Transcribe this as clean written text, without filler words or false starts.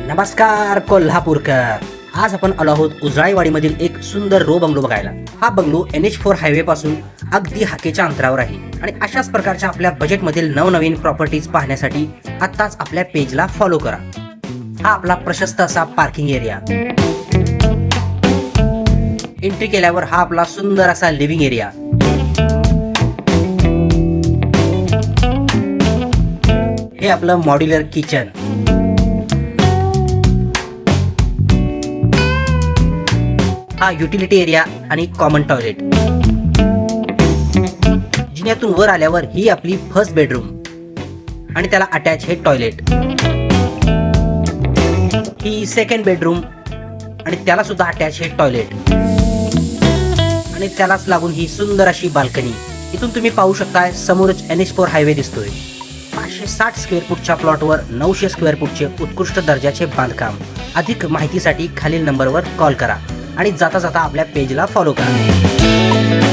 नमस्कार कोल्हापूरकर. आज आपण आलो आहोत उजळाईवाडीमधील एक सुंदर रो बंगलो बघायला. हा बंगलो NH4 हायवे पासून अगदी हाकेच्या अंतरावर आहे आणि अशाच प्रकारच्या आपल्या बजेटमधील नवनवीन प्रॉपर्टीज पाहण्यासाठी आत्ताच आपल्या पेजला फॉलो करा. हा आपला प्रशस्त असा पार्किंग एरिया. एंट्री केल्यावर हा आपला सुंदर असा लिव्हिंग एरिया. हे आपलं मॉड्युलर किचन. हा युटिलिटी एरिया आणि कॉमन टॉयलेट. जिन्यातून वर आल्यावर ही आपली फर्स्ट बेडरूम आणि त्याला अटॅच हे टॉयलेट. ही सेकंड बेडरूम आणि त्याला सुद्धा अटॅच हे टॉयलेट आणि त्यालाच लागून ही सुंदर अशी बाल्कनी. इथून तुम्ही पाहू शकताय समोरच NH4 हायवे दिसतोय. 560 स्क्वेअर फूटच्या प्लॉटवर 900 स्क्वेअर फूटचे उत्कृष्ट दर्जाचे बांधकाम. अधिक माहितीसाठी खालील नंबरवर कॉल करा आणि जाता जाता आपल्या पेजला फॉलो करा.